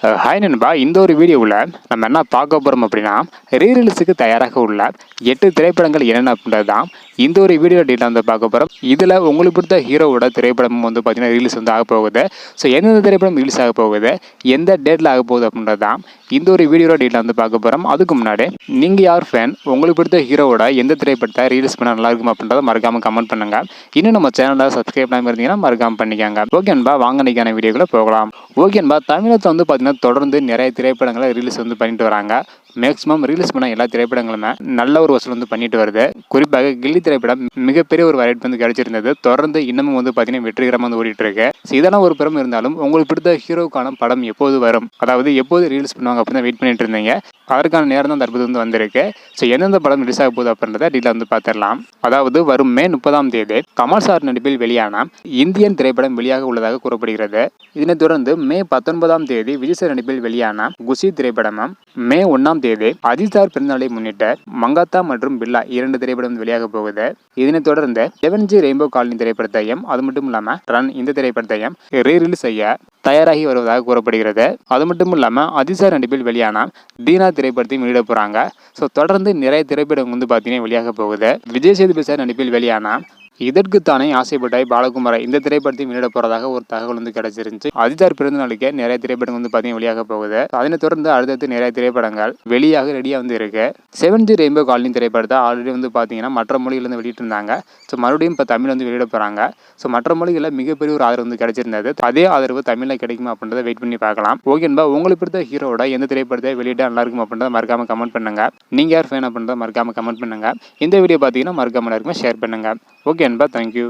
Hi நண்பா, இந்த ஒரு வீடியோவில் நம்ம என்ன பார்க்க போகிறோம் அப்படின்னா, ரீரிலீஸுக்கு தயாராக உள்ள 8 திரைப்படங்கள் என்னென்ன அப்படின்றது தான் இந்த ஒரு வீடியோ டீட்டெயில் வந்து பார்க்க போகிறோம். இதில் உங்களுக்கு பிடித்த ஹீரோவோட திரைப்படம் வந்து பார்த்தீங்கன்னா ரிலீஸ் வந்து ஆக போகுது. ஸோ எந்தெந்த திரைப்படம் ரிலீஸ் ஆக போகுது, எந்த டேட்டில் ஆக போகுது அப்படின்றது தான் இந்த ஒரு வீடியோட டீட்டெயில் வந்து பார்க்க போகிறோம். அதுக்கு முன்னாடி நீங்கள் யார் ஃபேன், உங்களுக்கு பிடித்த ஹீரோவோட எந்த திரைப்படத்தை ரிலீஸ் பண்ணால் நல்லா இருக்கும் அப்படின்றத மறக்காமல் கமெண்ட் பண்ணுங்கள். இன்னும் நம்ம சேனலில் சப்ஸ்கிரைப் பண்ணாமல் இருந்தீங்கன்னா மறக்காமல் பண்ணிக்கோங்க. ஓகே நண்பா, வாங்க இன்னைக்கான வீடியோக்குள்ள போகலாம். ஓகே நண்பா, தமிழகத்தில் வந்து பார்த்தீங்கன்னா தொடர்ந்து நிறைய திரைப்படங்களை ரிலீஸ் வந்து பண்ணிட்டு வராங்க. மேக்ஸிமம் ரிலீஸ் பண்ண எல்லா திரைப்படங்களுமே நல்ல ஒரு வசூல் வந்து பண்ணிட்டு வருது. குறிப்பாக கில்லி திரைப்படம் மிகப்பெரிய ஒரு வரவேற்பு வந்து கிடைச்சிருந்தது. தொடர்ந்து இன்னமும் வந்து பார்த்தீங்கன்னா வெற்றிகரமாக வந்து ஓடிட்டு இருக்கு. இதெல்லாம் ஒரு புறம் இருந்தாலும் உங்களுக்கு பிடித்த ஹீரோக்கான படம் எப்போது வரும், அதாவது எப்போது ரிலீஸ் பண்ணுவாங்க அப்படின்னு வெயிட் பண்ணிட்டு இருந்தீங்க. அதற்கான நேரம் தான் தற்போது வந்து வந்திருக்கு. ஸோ எந்தெந்த படம் ரிலீஸ் ஆக போகுது அப்படின்றத டீட்டெயில் வந்து பார்த்துடலாம். அதாவது வரும் மே 30ஆம் தேதி கமல் சார் நடிப்பில் வெளியான இந்தியன் திரைப்படம் வெளியாக உள்ளதாக கூறப்படுகிறது. இதனைத் தொடர்ந்து மே 19ஆம் தேதி விஜய் சார் நடிப்பில் வெளியான குஷி திரைப்படமும், மே 1ஆம் தேதி அஜித் சார் பிறந்தநாளை முன்னிட்டு மங்காத்தா மற்றும் பில்லா 2 திரைப்படம் வெளியாக போகுது. இதனைத் தொடர்ந்து 7G ரெயின்போ காலனி திரைப்படத்தையும், அது மட்டும் இல்லாம ரன் இந்த திரைப்படத்தையும் ரீரிலீஸ் செய்ய தயாராகி வருவதாக கூறப்படுகிறது. அது மட்டும் இல்லாமல் அஜித் சார் நடிப்பில் வெளியான தீனா திரைப்படத்தையும் வெளியிட போகிறாங்க. ஸோ தொடர்ந்து நிறைய திரைப்படம் வந்து பார்த்தீங்கன்னா வெளியாக போகுது. விஜய் சேதுபதி சார் நடிப்பில் வெளியான இதற்குத்தானே ஆசைப்பட்டாய் பாலகுமாரா இந்த திரைப்படத்தையும் வெளியிட போறதாக ஒரு தகவல் வந்து கிடைச்சிருந்துச்சு. அஜித் சார் பிறந்த நாளுக்கே நிறைய திரைப்படங்கள் வந்து பார்த்தீங்கன்னா வெளியாக போகுது. அதனை தொடர்ந்து அடுத்தடுத்து நிறைய திரைப்படங்கள் வெளியாக ரெடியாக வந்து இருக்கு. 7G ரெயின்போ காலனி திரைப்படத்தை ஆல்ரெடி வந்து பார்த்தீங்கன்னா மற்ற மொழிகள் வந்து வெளியிட்டு இருந்தாங்க. ஸோ மறுபடியும் இப்போ தமிழ் வந்து வெளியிட போறாங்க. ஸோ மற்ற மொழிகளில் மிகப்பெரிய ஒரு ஆதரவு வந்து கிடைச்சிருந்தது. அதே ஆதரவு தமிழில் கிடைக்குமா அப்படின்றத வெயிட் பண்ணி பார்க்கலாம். ஓகேன்பா, உங்களுக்கு பிடித்த ஹீரோட எந்த திரைப்படத்தை வெளியிட்டா நல்லா இருக்கும் அப்படின்றத மறக்காம கமெண்ட் பண்ணுங்க. நீங்க யார் ஃபேன் அப்படின்றத மறக்காம கமெண்ட் பண்ணுங்க. இந்த வீடியோ பார்த்தீங்கன்னா மறக்காம எல்லாருக்குமே ஷேர் பண்ணுங்க. ஓகே நண்பா, தேங்க்யூ.